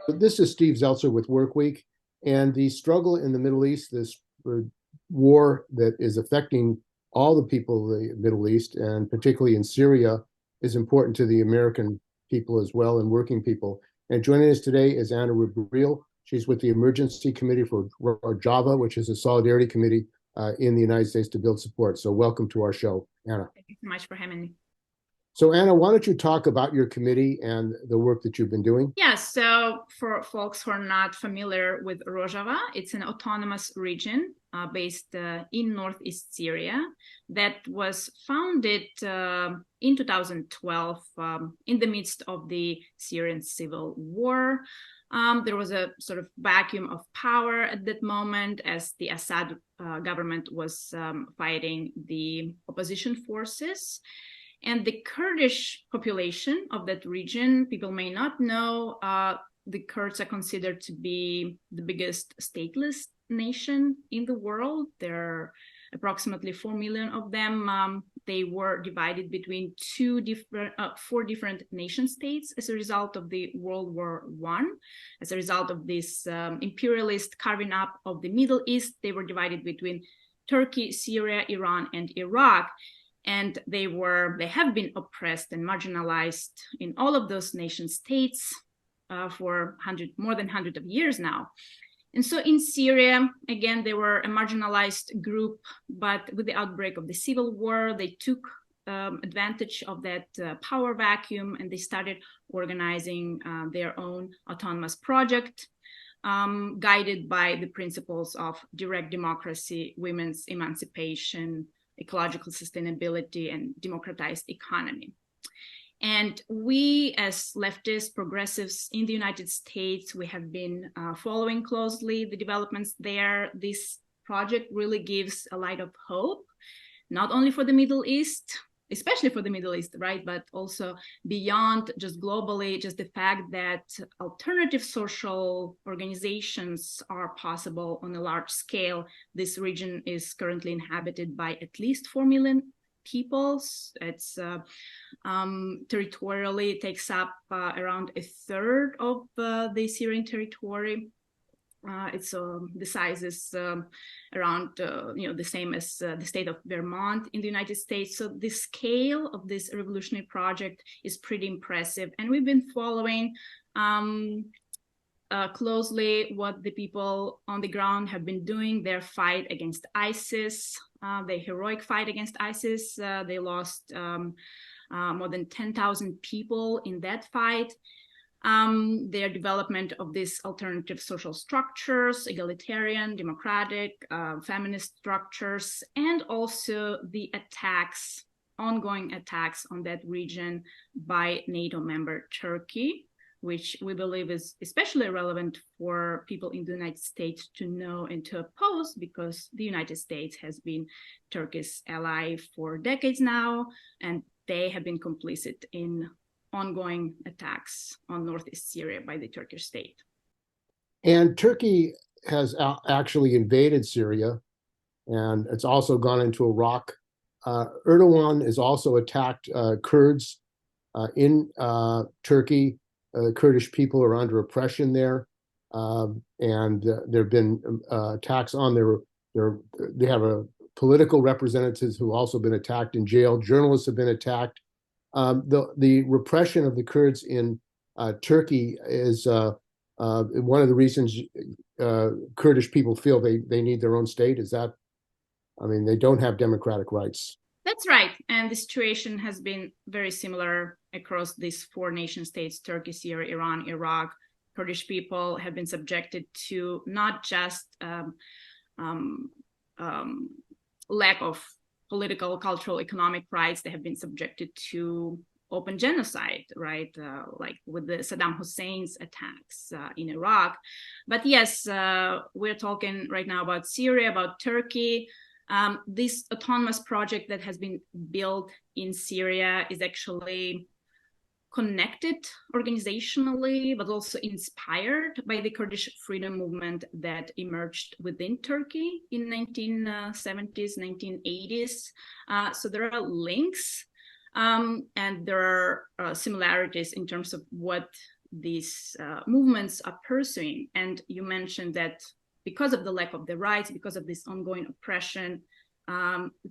This is Steve Zeltzer with WorkWeek, and the struggle in the Middle East, this war that is affecting all the people of the Middle East, and particularly in Syria, is important to the American people as well and working people. And joining us today is Anna Rebrii. She's with the Emergency Committee for Rojava, which is a solidarity committee in the United States to build support. So welcome to our show, Anna. Thank you so much for having me. So Anna, why don't you talk about your committee and the work that you've been doing? Yeah, so for folks who are not familiar with Rojava, it's an autonomous region based in northeast Syria that was founded in 2012 in the midst of the Syrian civil war. There was a sort of vacuum of power at that moment as the Assad government was fighting the opposition forces. And the Kurdish population of that region, people may not know, the Kurds are considered to be the biggest stateless nation in the world. There are approximately 4 million of them. They were divided between four different nation states as a result of the World War I. As a result of this imperialist carving up of the Middle East, they were divided between Turkey, Syria, Iran, and Iraq. And they have been oppressed and marginalized in all of those nation states for more than 100 of years now. And so in Syria, again, they were a marginalized group, but with the outbreak of the civil war, they took advantage of that power vacuum and they started organizing their own autonomous project, guided by the principles of direct democracy, women's emancipation, ecological sustainability, and democratized economy. And we, as leftists, progressives in the United States, we have been following closely the developments there. This project really gives a light of hope, not only for the Middle East, especially for the Middle East, right? But also beyond, just globally, just the fact that alternative social organizations are possible on a large scale. This region is currently inhabited by at least 4 million people. It's territorially takes up around a third of the Syrian territory. The size is around the same as the state of Vermont in the United States. So the scale of this revolutionary project is pretty impressive, and we've been following closely what the people on the ground have been doing. Their fight against ISIS, their heroic fight against ISIS. They lost more than 10,000 people in that fight. Their development of these alternative social structures, egalitarian, democratic, feminist structures, and also the ongoing attacks on that region by NATO member Turkey, which we believe is especially relevant for people in the United States to know and to oppose, because the United States has been Turkey's ally for decades now, and they have been complicit in ongoing attacks on northeast Syria by the Turkish state. And Turkey has actually invaded Syria, and it's also gone into Iraq. Erdogan has also attacked Kurds in Turkey. Kurdish people are under oppression there, and there have been attacks on they have political representatives who have also been attacked in jail. Journalists have been attacked. The repression of the Kurds in Turkey is one of the reasons Kurdish people feel they need their own state. They don't have democratic rights. That's right. And the situation has been very similar across these 4 nation states: Turkey, Syria, Iran, Iraq. Kurdish people have been subjected to not just lack of political, cultural, economic rights. They have been subjected to open genocide, right? Like with the Saddam Hussein's attacks in Iraq. But yes, we're talking right now about Syria, about Turkey. This autonomous project that has been built in Syria is actually connected organizationally, but also inspired by the Kurdish freedom movement that emerged within Turkey in 1970s, 1980s. So there are links And there are similarities in terms of what these movements are pursuing. And you mentioned that because of the lack of the rights, because of this ongoing oppression,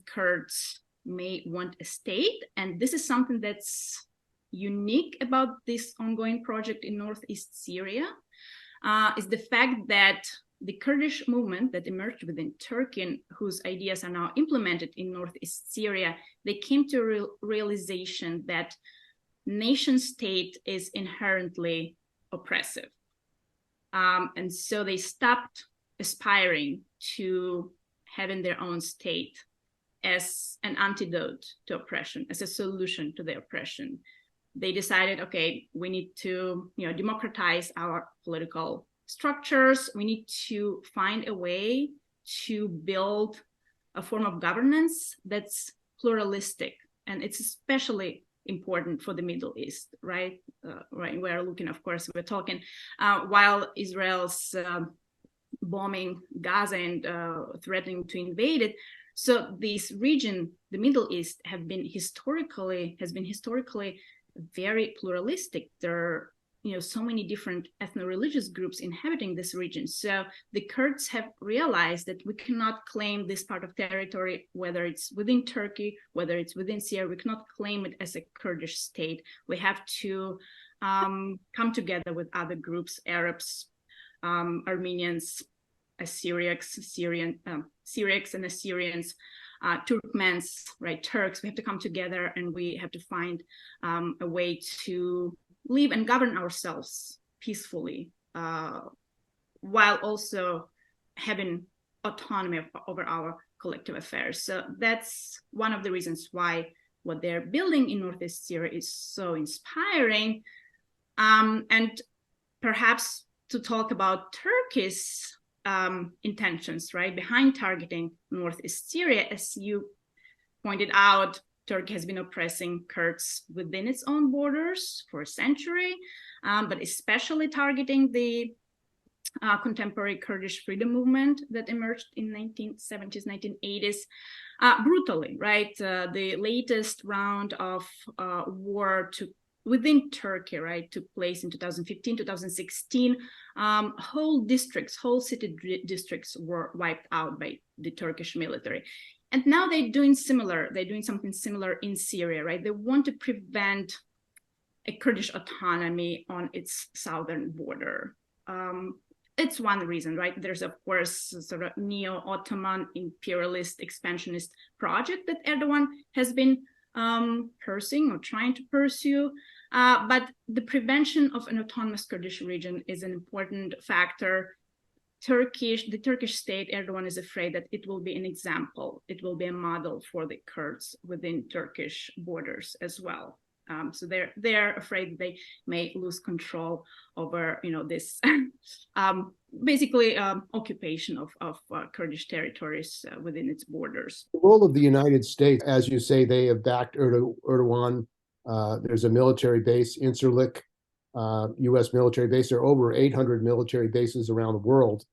Kurds may want a state. And this is something that's unique about this ongoing project in northeast Syria, is the fact that the Kurdish movement that emerged within Turkey and whose ideas are now implemented in northeast Syria, they came to a realization that nation state is inherently oppressive. And so they stopped aspiring to having their own state as an antidote to oppression, as a solution to the oppression. They decided, okay, we need to, democratize our political structures. We need to find a way to build a form of governance that's pluralistic. And it's especially important for the Middle East, right? Right. We're looking, of course, we're talking while Israel's bombing Gaza and threatening to invade it. So this region, the Middle East, has been historically very pluralistic. There are, so many different ethno-religious groups inhabiting this region. So the Kurds have realized that we cannot claim this part of territory, whether it's within Turkey, whether it's within Syria, we cannot claim it as a Kurdish state. We have to come together with other groups, Arabs, Armenians, Syriacs and Assyrians, Turkmens, right, Turks. We have to come together and we have to find a way to live and govern ourselves peacefully, while also having autonomy over our collective affairs. So that's one of the reasons why what they're building in northeast Syria is so inspiring. And perhaps to talk about Turkey's intentions, right, behind targeting northeast Syria, as you pointed out, Turkey has been oppressing Kurds within its own borders for a century, but especially targeting the contemporary Kurdish freedom movement that emerged in 1970s, 1980s, brutally, right? The latest round of war within Turkey, right, took place in 2015, 2016. Whole city districts were wiped out by the Turkish military. And now they're doing something similar in Syria, right? They want to prevent a Kurdish autonomy on its southern border. It's one reason, right? There's, of course, sort of neo-Ottoman imperialist expansionist project that Erdogan has been pursuing or trying to pursue. But the prevention of an autonomous Kurdish region is an important factor. The Turkish state, Erdogan is afraid that it will be an example. It will be a model for the Kurds within Turkish borders as well. So they're afraid they may lose control over, this basically occupation of Kurdish territories within its borders. The role of the United States, as you say, they have backed Erdogan. There's a military base, Incirlik, U.S. military base. There are over 800 military bases around the world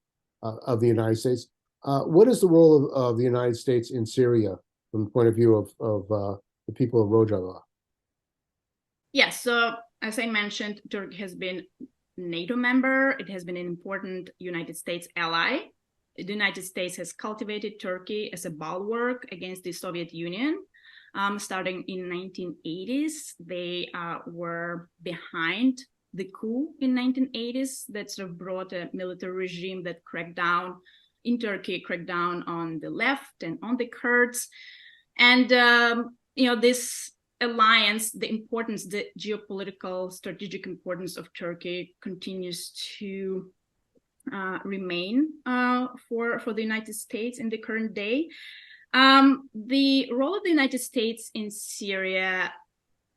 of the United States. What is the role of the United States in Syria from the point of view of the people of Rojava? Yes, so as I mentioned, Turkey has been a NATO member. It has been an important United States ally. The United States has cultivated Turkey as a bulwark against the Soviet Union. Starting in 1980s, they were behind the coup in 1980s that sort of brought a military regime that cracked down on the left and on the Kurds. And, this alliance, the geopolitical strategic importance of Turkey continues to remain for the United States in the current day. The role of the United States in Syria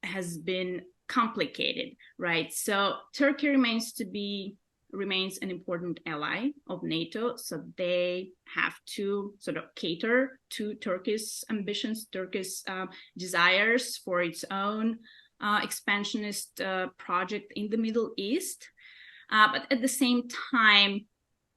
has been complicated, right? So Turkey remains an important ally of NATO. So they have to sort of cater to Turkey's ambitions, Turkey's desires for its own expansionist project in the Middle East. But at the same time,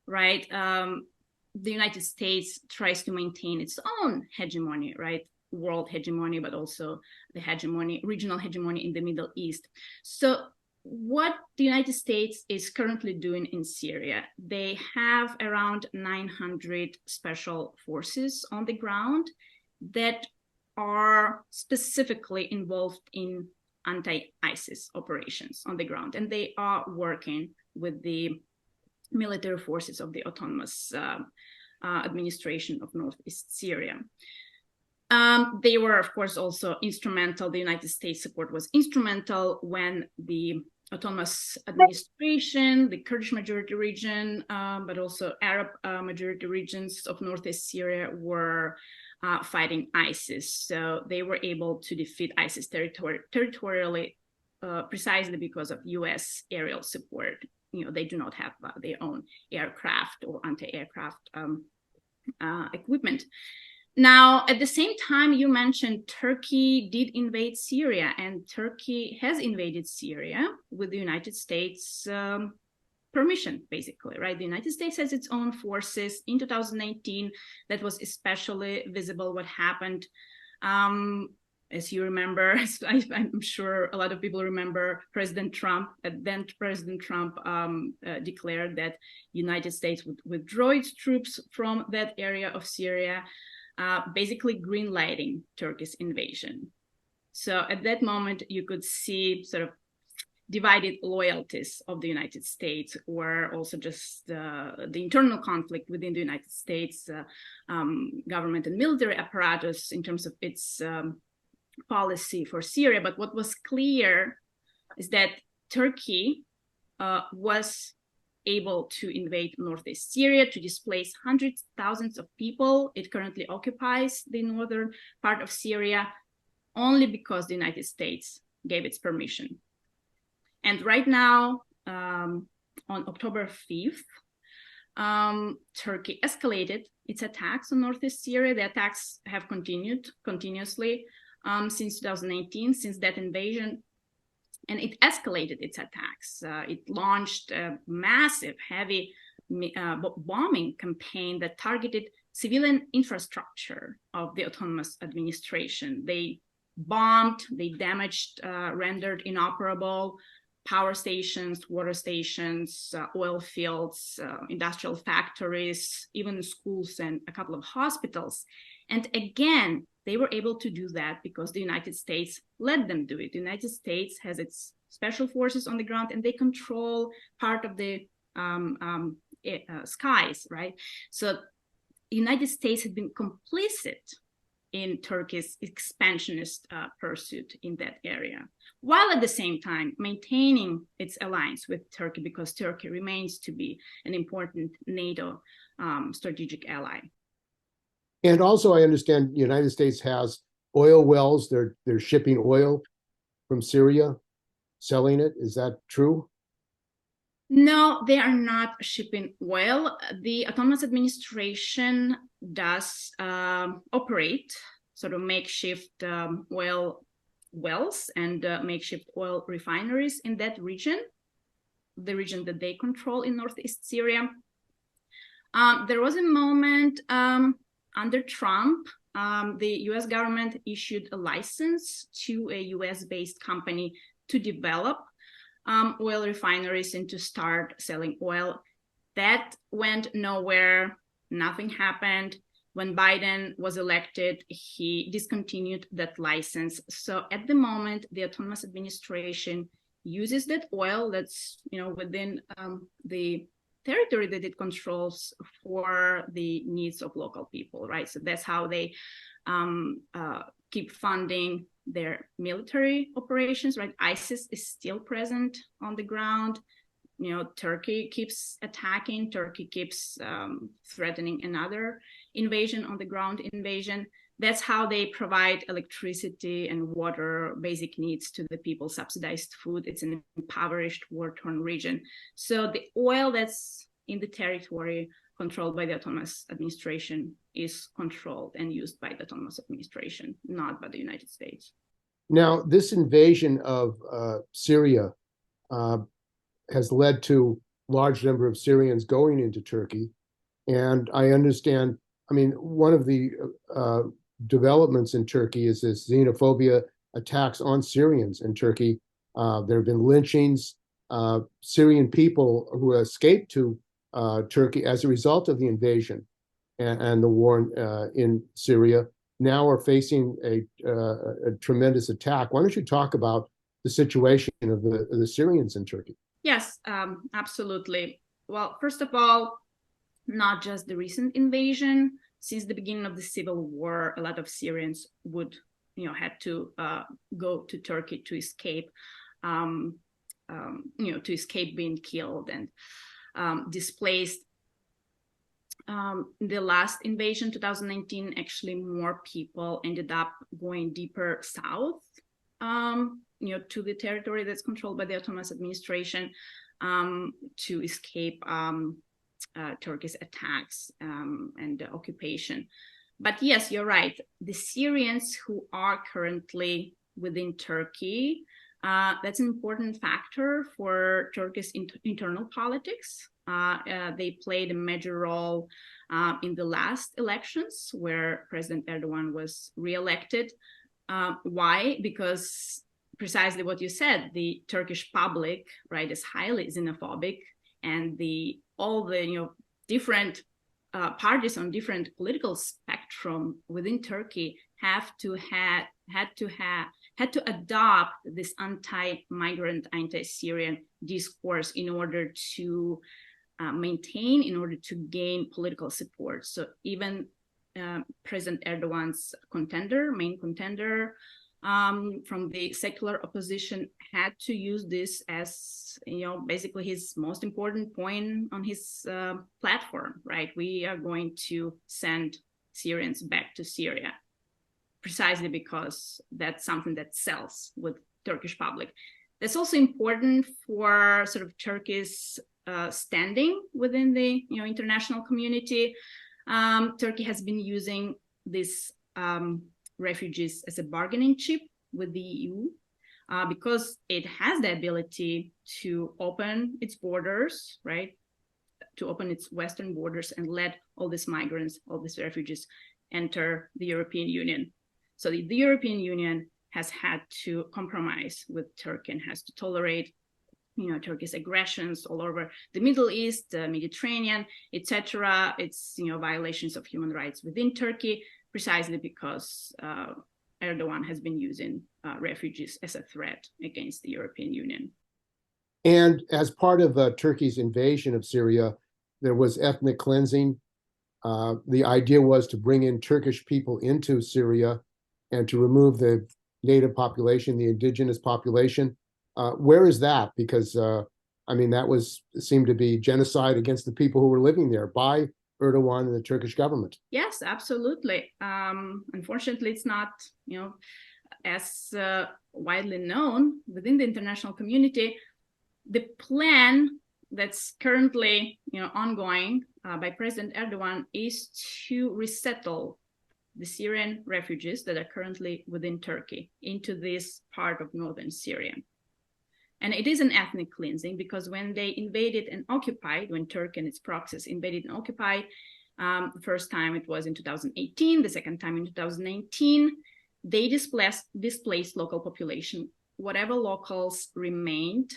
right, the United States tries to maintain its own hegemony, right? world hegemony, but also the hegemony, regional hegemony in the Middle East. So what the United States is currently doing in Syria, they have around 900 special forces on the ground that are specifically involved in anti-ISIS operations on the ground, and they are working with the military forces of the autonomous administration of Northeast Syria. They were, of course, also instrumental. The United States support was instrumental when the autonomous administration, the Kurdish majority region, but also Arab majority regions of Northeast Syria were fighting ISIS. So they were able to defeat ISIS territorially precisely because of US aerial support. They do not have their own aircraft or anti-aircraft equipment. Now, at the same time, you mentioned Turkey did invade Syria, and Turkey has invaded Syria with the United States permission, basically, right? The United States has its own forces. In 2019, that was especially visible what happened. As you remember, I'm sure a lot of people remember President Trump. Then President Trump declared that United States would withdraw its troops from that area of Syria, basically green-lighting Turkey's invasion. So at that moment, you could see sort of divided loyalties of the United States, or also just the internal conflict within the United States government and military apparatus in terms of its policy for Syria. But what was clear is that Turkey was able to invade Northeast Syria, to displace hundreds, thousands of people. It currently occupies the northern part of Syria only because the United States gave its permission. And right now, on October 5th, Turkey escalated its attacks on Northeast Syria. The attacks have continued continuously since 2019, since that invasion. And it escalated its attacks. It launched a massive, heavy bombing campaign that targeted civilian infrastructure of the autonomous administration. They bombed, they damaged, rendered inoperable power stations, water stations, oil fields, industrial factories, even schools and a couple of hospitals. And again, they were able to do that because the United States let them do it. The United States has its special forces on the ground, and they control part of the skies, right? So the United States had been complicit in Turkey's expansionist pursuit in that area, while at the same time maintaining its alliance with Turkey, because Turkey remains to be an important NATO strategic ally. And also, I understand the United States has oil wells. They're shipping oil from Syria, selling it. Is that true? No, they are not shipping oil. The autonomous administration does operate sort of makeshift oil wells and makeshift oil refineries in that region, the region that they control in Northeast Syria. There was a moment under Trump, the US government issued a license to a US-based company to develop oil refineries and to start selling oil. That went nowhere. Nothing happened. When Biden was elected, he discontinued that license. So at the moment, the autonomous administration uses that oil that's within the territory that it controls for the needs of local people, right? So that's how they keep funding their military operations, right? ISIS is still present on the ground. Turkey keeps attacking. Turkey keeps threatening another invasion, on the ground invasion. That's how they provide electricity and water, basic needs to the people, subsidized food. It's an impoverished, war-torn region. So the oil that's in the territory controlled by the autonomous administration is controlled and used by the autonomous administration, not by the United States. Now, this invasion of Syria has led to a large number of Syrians going into Turkey. And I understand, one of the developments in Turkey is this xenophobia attacks on Syrians in Turkey. There have been lynchings. Syrian people who escaped to Turkey as a result of the invasion and the war in Syria now are facing a tremendous attack. Why don't you talk about the situation of the Syrians in Turkey? Yes, absolutely. Well, first of all, not just the recent invasion. Since the beginning of the civil war, a lot of Syrians would, had to go to Turkey to escape, to escape being killed and displaced. The last invasion, 2019, actually more people ended up going deeper south, to the territory that's controlled by the Ottoman administration, to escape Turkey's attacks and the occupation. But yes, you're right. The Syrians who are currently within Turkey, that's an important factor for Turkey's internal politics. They played a major role in the last elections where President Erdogan was re-elected. Why? Because precisely what you said, the Turkish public, right, is highly xenophobic, and all the different parties on different political spectrum within Turkey had to adopt this anti-migrant, anti-Syrian discourse in order to gain political support. So even President Erdogan's main contender from the secular opposition had to use this as, basically his most important point on his platform, right? We are going to send Syrians back to Syria, precisely because that's something that sells with Turkish public. That's also important for sort of Turkey's standing within the international community. Turkey has been using these refugees as a bargaining chip with the EU because it has the ability to open its borders, right? To open its western borders and let all these migrants, all these refugees enter the European Union. So the European Union has had to compromise with Turkey and has to tolerate Turkey's aggressions all over the Middle East, the Mediterranean, etc. It's violations of human rights within Turkey, precisely because Erdogan has been using refugees as a threat against the European Union. And as part of Turkey's invasion of Syria, there was ethnic cleansing. The idea was to bring in Turkish people into Syria and to remove the native population, the indigenous population. Where is that? Because, that seemed to be genocide against the people who were living there by Erdogan and the Turkish government. Yes, absolutely. Unfortunately, it's not, as widely known within the international community. The plan that's currently, ongoing by President Erdogan is to resettle the Syrian refugees that are currently within Turkey into this part of northern Syria. And it is an ethnic cleansing because when they invaded and occupied, when Turkey and its proxies invaded and occupied, the first time it was in 2018, the second time in 2019, they displaced local population. Whatever locals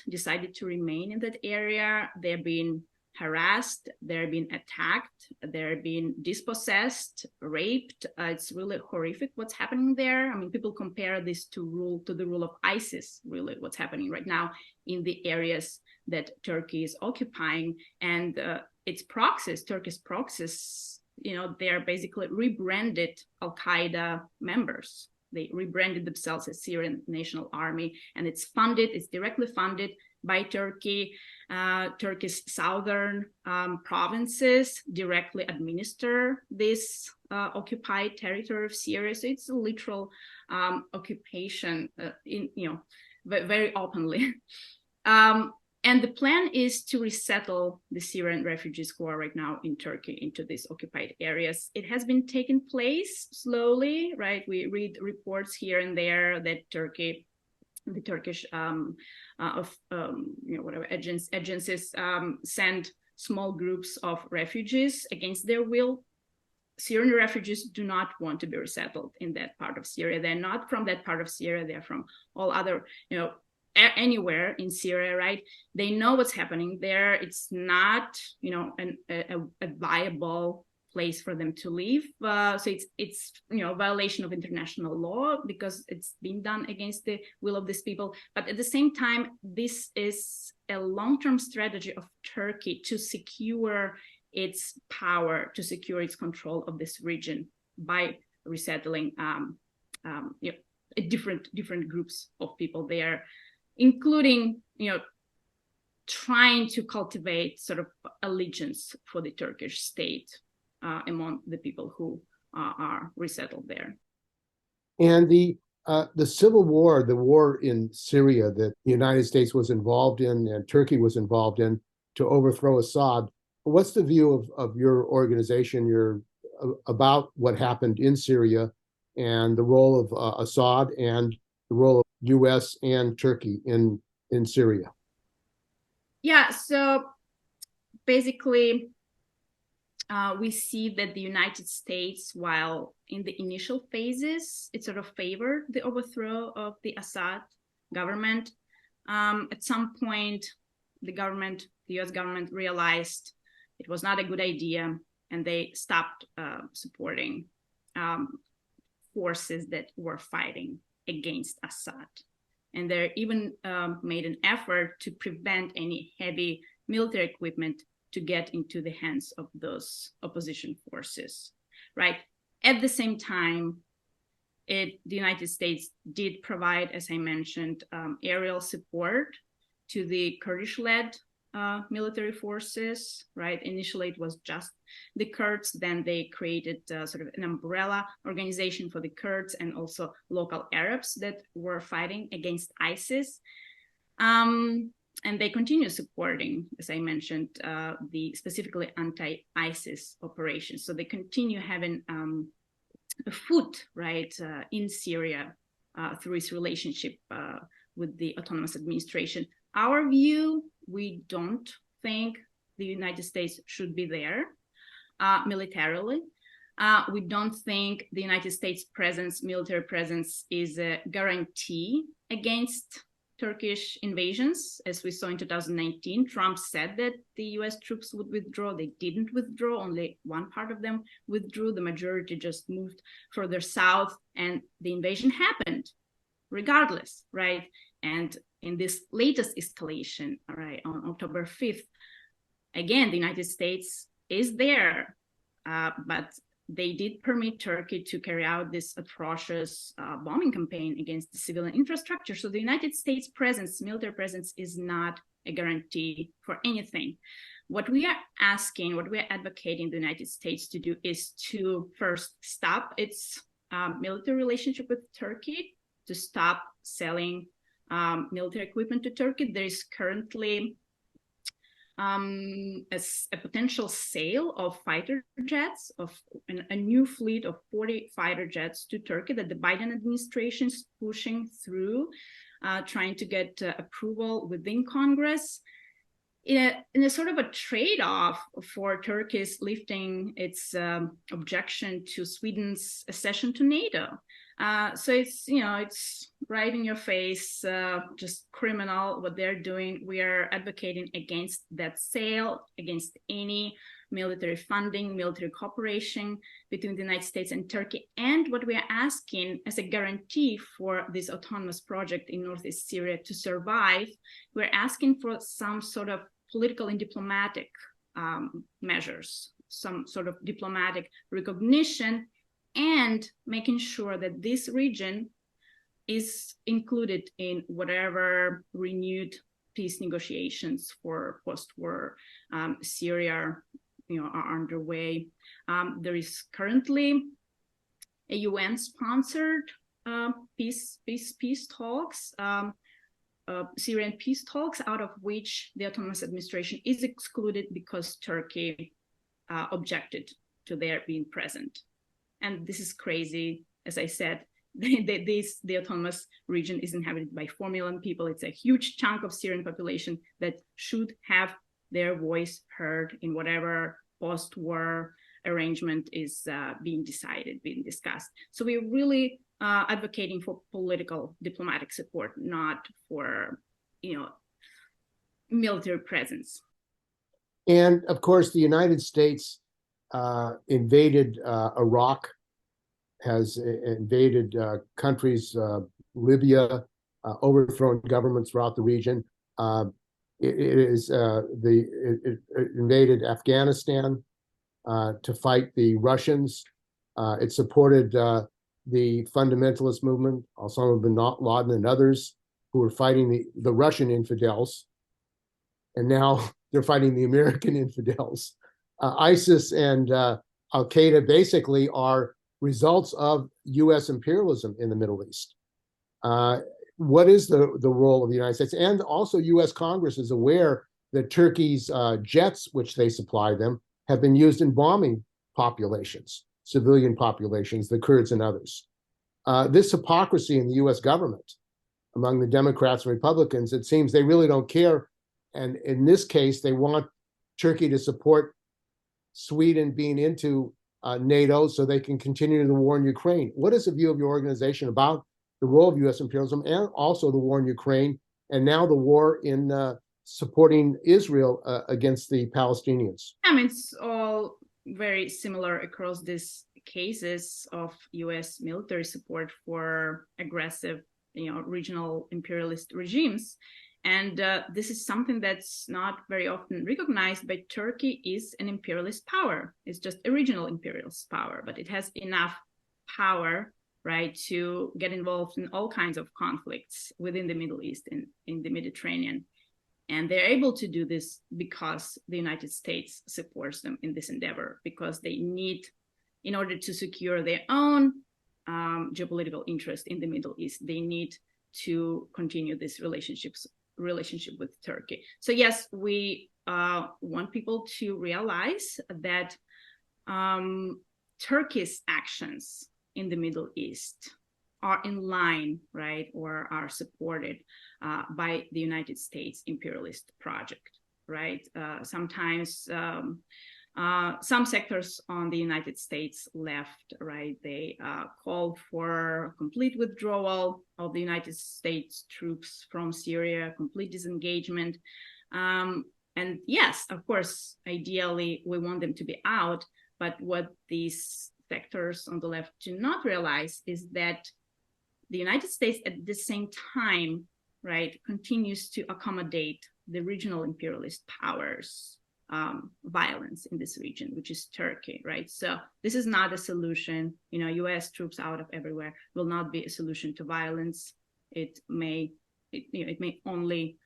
decided to remain in that area, they're being harassed, they're being attacked, they're being dispossessed, raped. It's really horrific what's happening there. People compare this to the rule of ISIS, really what's happening right now in the areas that Turkey is occupying. And its proxies, Turkey's proxies, they're basically rebranded Al-Qaeda members. They rebranded themselves as Syrian National Army, and it's directly funded by Turkey. Turkey's southern provinces directly administer this occupied territory of Syria. So it's a literal occupation, very openly. And the plan is to resettle the Syrian refugees who are right now in Turkey into these occupied areas. It has been taking place slowly, right? We read reports here and there that the Turkish agencies send small groups of refugees against their will Syrian refugees do not want to be resettled in that part of Syria. They're not from that part of Syria. They're from all other, anywhere in Syria, right? They know what's happening there. It's not, a viable place for them to live. So it's violation of international law because it's being done against the will of these people. But at the same time, this is a long-term strategy of Turkey to secure its power, to secure its control of this region by resettling different groups of people there, including trying to cultivate sort of allegiance for the Turkish state among the people who are resettled there. And the civil war, the war in Syria that the United States was involved in and Turkey was involved in to overthrow Assad. What's the view of your organization about what happened in Syria and the role of Assad and the role of U.S. and Turkey in Syria? Yeah, so basically, we see that the United States, while in the initial phases, it sort of favored the overthrow of the Assad government. At some point, the U.S. government realized it was not a good idea, and they stopped supporting forces that were fighting against Assad. And they even made an effort to prevent any heavy military equipment to get into the hands of those opposition forces, right? At the same time, the United States did provide, as I mentioned, aerial support to the Kurdish-led military forces, right? Initially, it was just the Kurds. Then they created sort of an umbrella organization for the Kurds and also local Arabs that were fighting against ISIS. And they continue supporting, as I mentioned, the specifically anti-ISIS operations. So they continue having a foot, right, in Syria through its relationship with the autonomous administration. Our view, we don't think the United States should be there militarily. We don't think the United States military presence is a guarantee against Turkish invasions. As we saw in 2019, Trump said that the US troops would withdraw. They didn't withdraw. Only one part of them withdrew. The majority just moved further south, and the invasion happened regardless, right? And in this latest escalation, all right, on October 5th, again, the United States is there, but they did permit Turkey to carry out this atrocious bombing campaign against the civilian infrastructure. So the United States presence, military presence, is not a guarantee for anything. What we are asking, what we are advocating the United States to do is to first stop its military relationship with Turkey, to stop selling military equipment to Turkey. There is currently a potential sale of fighter jets, of a new fleet of 40 fighter jets to Turkey that the Biden administration is pushing through, trying to get approval within Congress in a sort of a trade-off for Turkey's lifting its objection to Sweden's accession to NATO. So it's right in your face, just criminal what they're doing. We are advocating against that sale, against any military funding, military cooperation between the United States and Turkey. And what we are asking as a guarantee for this autonomous project in Northeast Syria to survive, we're asking for some sort of political and diplomatic measures, some sort of diplomatic recognition, and making sure that this region is included in whatever renewed peace negotiations for post-war Syria are underway. There is currently a UN-sponsored peace talks, Syrian peace talks, out of which the autonomous administration is excluded because Turkey objected to their being present. And this is crazy. As I said, the autonomous region is inhabited by 4 million people. It's a huge chunk of Syrian population that should have their voice heard in whatever post-war arrangement is being decided, being discussed. So we're really advocating for political diplomatic support, not for, military presence. And of course, the United States invaded Iraq, has invaded countries, Libya, overthrown governments throughout the region. It invaded Afghanistan to fight the Russians. It supported the fundamentalist movement, Osama bin Laden and others who were fighting the Russian infidels. And now they're fighting the American infidels. ISIS and Al-Qaeda basically are results of U.S. imperialism in the Middle East. What is the role of the United States? And also U.S. Congress is aware that Turkey's jets, which they supply them, have been used in bombing populations, civilian populations, the Kurds and others. This hypocrisy in the U.S. government among the Democrats and Republicans, it seems they really don't care. And in this case, they want Turkey to support Sweden being into NATO so they can continue the war in Ukraine. What is the view of your organization about the role of U.S. imperialism and also the war in Ukraine and now the war in supporting Israel against the Palestinians? I mean, it's all very similar across these cases of U.S. military support for aggressive, regional imperialist regimes. And this is something that's not very often recognized, but Turkey is an imperialist power. It's just a regional imperialist power, but it has enough power, right, to get involved in all kinds of conflicts within the Middle East and in the Mediterranean. And they're able to do this because the United States supports them in this endeavor, because they need, in order to secure their own geopolitical interest in the Middle East, they need to continue this relationship with Turkey. So yes, we want people to realize that Turkey's actions in the Middle East are in line, right, or are supported by the United States imperialist project, right? Sometimes some sectors on the United States left, right, they call for complete withdrawal of the United States troops from Syria, complete disengagement. And yes, of course, ideally, we want them to be out. But what these sectors on the left do not realize is that the United States at the same time, right, continues to accommodate the regional imperialist powers violence in this region, which is Turkey, right? So this is not a solution. U.S. troops out of everywhere will not be a solution to violence. It may only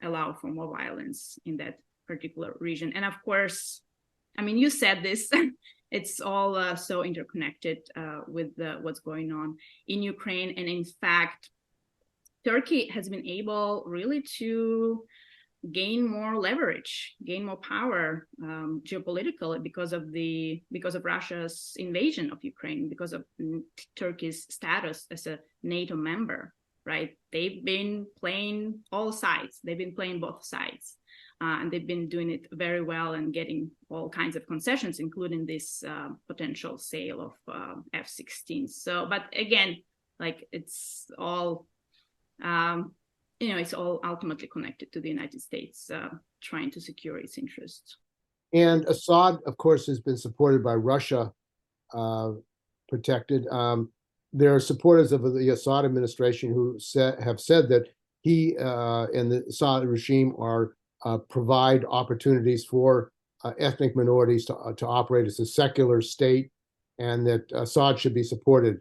allow for more violence in that particular region. And of course, I mean, you said this. It's all so interconnected with what's going on in Ukraine. And in fact, Turkey has been able really to gain more leverage, gain more power geopolitically because of Russia's invasion of Ukraine, because of Turkey's status as a NATO member, right? They've been playing all sides. They've been playing both sides. And they've been doing it very well and getting all kinds of concessions, including this potential sale of F-16s. So, but again, like it's all, it's all ultimately connected to the United States trying to secure its interests. And Assad, of course, has been supported by Russia, protected. There are supporters of the Assad administration who have said that he and the Assad regime are provide opportunities for ethnic minorities to operate as a secular state, and that Assad should be supported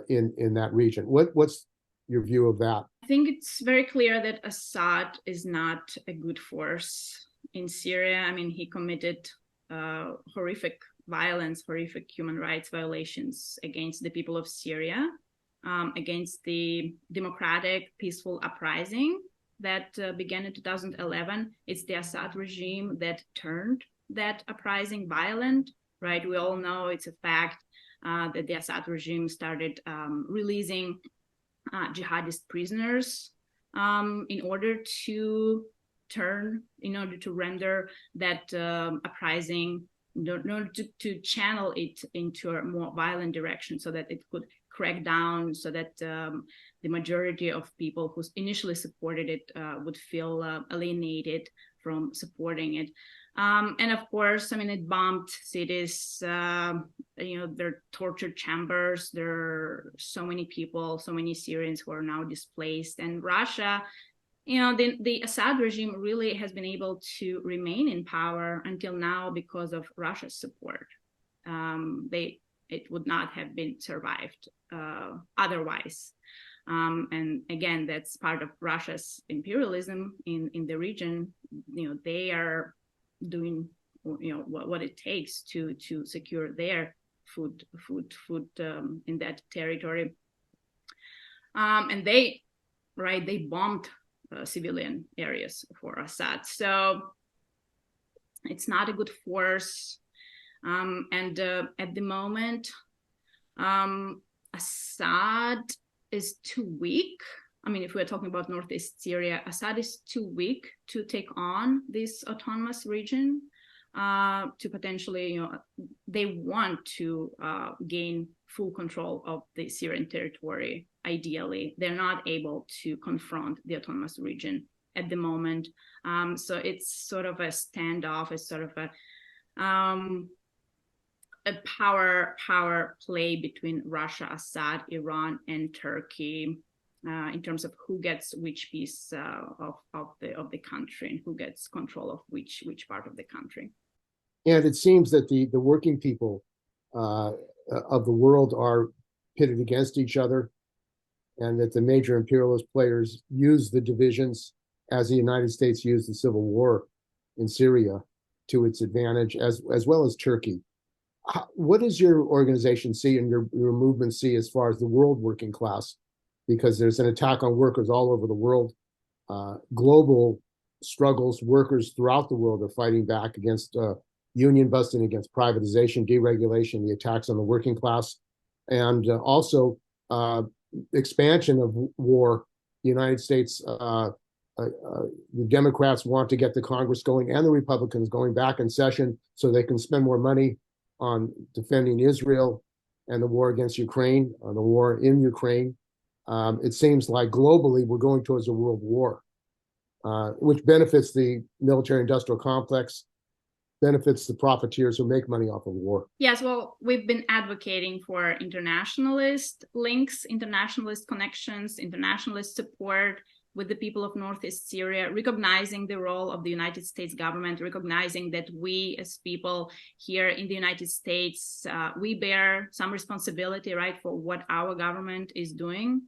in that region. What's your view of that? I think it's very clear that Assad is not a good force in Syria. I mean, he committed horrific violence, horrific human rights violations against the people of Syria, against the democratic, peaceful uprising that began in 2011. It's the Assad regime that turned that uprising violent, right? We all know it's a fact that the Assad regime started releasing jihadist prisoners in order to render that uprising in order to channel it into a more violent direction so that it could crack down, so that the majority of people who initially supported it would feel alienated from supporting it. And of course, I mean, it bombed cities, there are torture chambers, there are so many people, so many Syrians who are now displaced. And Russia, the Assad regime really has been able to remain in power until now because of Russia's support. It would not have been survived otherwise. And again, that's part of Russia's imperialism in the region. They are doing what it takes to secure their food in that territory. And they bombed civilian areas for Assad. So it's not a good force. And at the moment, Assad is too weak. I mean, if we're talking about Northeast Syria, Assad is too weak to take on this autonomous region, to potentially, they want to gain full control of the Syrian territory. Ideally, they're not able to confront the autonomous region at the moment. So it's sort of a standoff, it's sort of a power play between Russia, Assad, Iran, and Turkey, in terms of who gets which piece of the country and who gets control of which part of the country. And it seems that the working people of the world are pitted against each other, and that the major imperialist players use the divisions as the United States used the civil war in Syria to its advantage, as well as Turkey. What does your organization see and your movement see as far as the world working class? Because there's an attack on workers all over the world. Global struggles, workers throughout the world are fighting back against union busting, against privatization, deregulation, the attacks on the working class, and also expansion of war. The United States, the Democrats want to get the Congress going and the Republicans going back in session so they can spend more money on defending Israel and the war against Ukraine, on the war in Ukraine. It seems like globally we're going towards a world war, which benefits the military-industrial complex, benefits the profiteers who make money off of war. Yes, well, we've been advocating for internationalist links, internationalist connections, internationalist support with the people of Northeast Syria, recognizing the role of the United States government, recognizing that we as people here in the United States, we bear some responsibility, right, for what our government is doing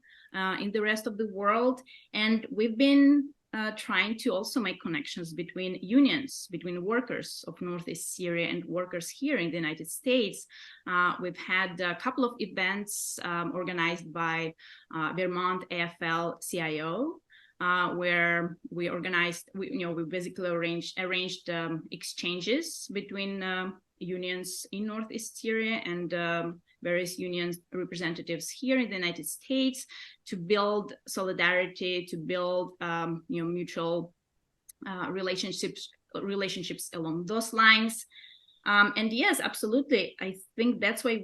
in the rest of the world. And we've been trying to also make connections between unions, between workers of Northeast Syria and workers here in the United States. We've had a couple of events organized by Vermont AFL-CIO, where we organized, we basically arranged exchanges between unions in Northeast Syria and various union representatives here in the United States to build solidarity, to build mutual relationships along those lines. And yes, absolutely. I think that's why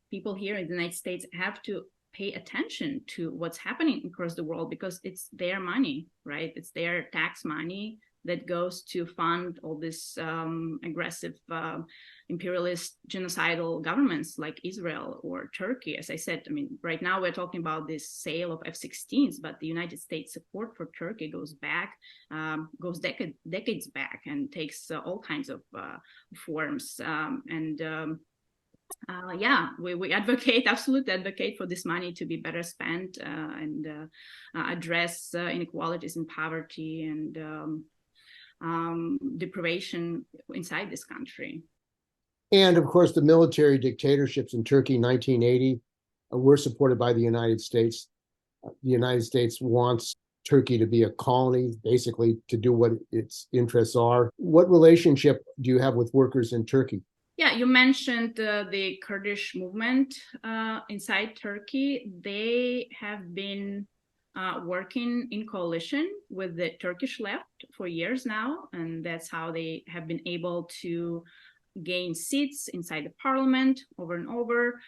people here in the United States have to pay attention to what's happening across the world, because it's their money, right? It's their tax money that goes to fund all this aggressive imperialist genocidal governments like Israel or Turkey. As I said, I mean, right now we're talking about this sale of F-16s, but the United States support for Turkey goes decades back and takes all kinds of forms. We absolutely advocate for this money to be better spent and address inequalities and poverty and deprivation inside this country. And of course, the military dictatorships in Turkey in 1980 were supported by the United States. The United States wants Turkey to be a colony, basically to do what its interests are. What relationship do you have with workers in Turkey? Yeah, you mentioned the Kurdish movement inside Turkey. They have been working in coalition with the Turkish left for years now, and that's how they have been able to gain seats inside the parliament over and over.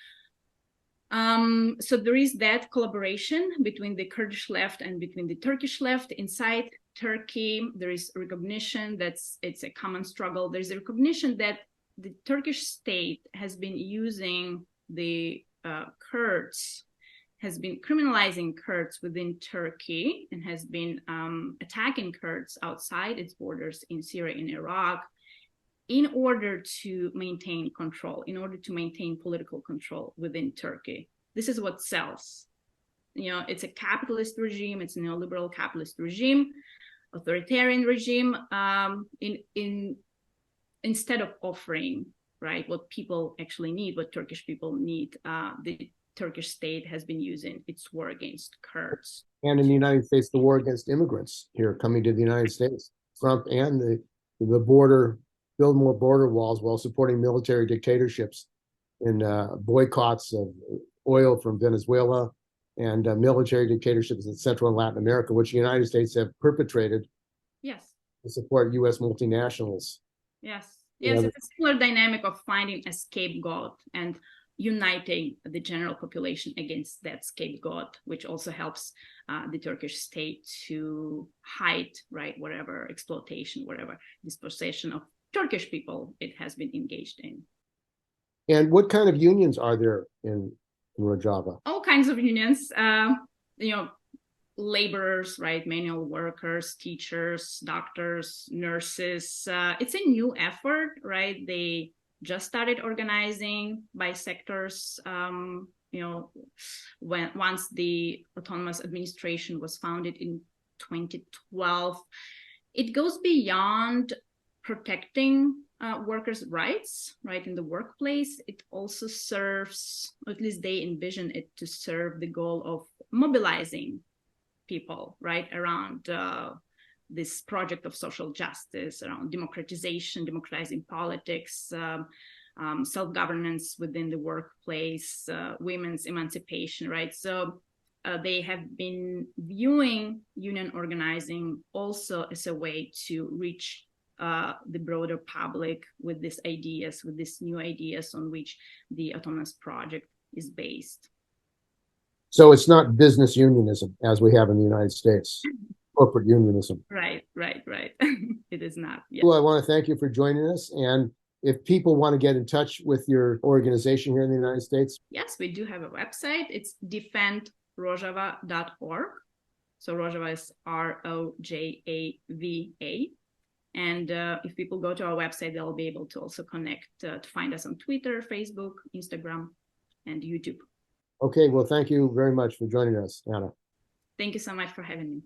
So there is that collaboration between the Kurdish left and between the Turkish left. Inside Turkey, there is recognition that it's a common struggle. There's a recognition that the Turkish state has been using the Kurds, has been criminalizing Kurds within Turkey, and has been attacking Kurds outside its borders in Syria and Iraq, in order to maintain control, in order to maintain political control within Turkey. This is what sells. It's a capitalist regime, it's a neoliberal capitalist regime, authoritarian regime, instead of offering, right, what people actually need, what Turkish people need. The Turkish state has been using its war against Kurds. And in the United States, the war against immigrants here coming to the United States. Trump and the border, build more border walls while supporting military dictatorships and boycotts of oil from Venezuela and military dictatorships in Central and Latin America, which the United States have perpetrated. Yes. To support U.S. multinationals. Yes. Yes, it's a similar dynamic of finding a scapegoat and uniting the general population against that scapegoat, which also helps the Turkish state to hide, right, whatever exploitation, whatever dispossession of Turkish people it has been engaged in. And what kind of unions are there in Rojava? All kinds of unions, laborers, right, manual workers, teachers, doctors, nurses. It's a new effort, right? They just started organizing by sectors, once the autonomous administration was founded in 2012. It goes beyond protecting workers' rights, right, in the workplace. It also serves, or at least they envision it to serve the goal of mobilizing people, right, around this project of social justice, around democratizing politics, self-governance within the workplace, women's emancipation, right? So they have been viewing union organizing also as a way to reach the broader public with these ideas, with these new ideas on which the autonomous project is based. So it's not business unionism as we have in the United States, corporate unionism. Right. It is not. Yeah. Well, I want to thank you for joining us. And if people want to get in touch with your organization here in the United States. Yes, we do have a website. It's defendrojava.org. So Rojava is ROJAVA. And if people go to our website, they'll be able to also connect to find us on Twitter, Facebook, Instagram, and YouTube. Okay, well, thank you very much for joining us, Anna. Thank you so much for having me.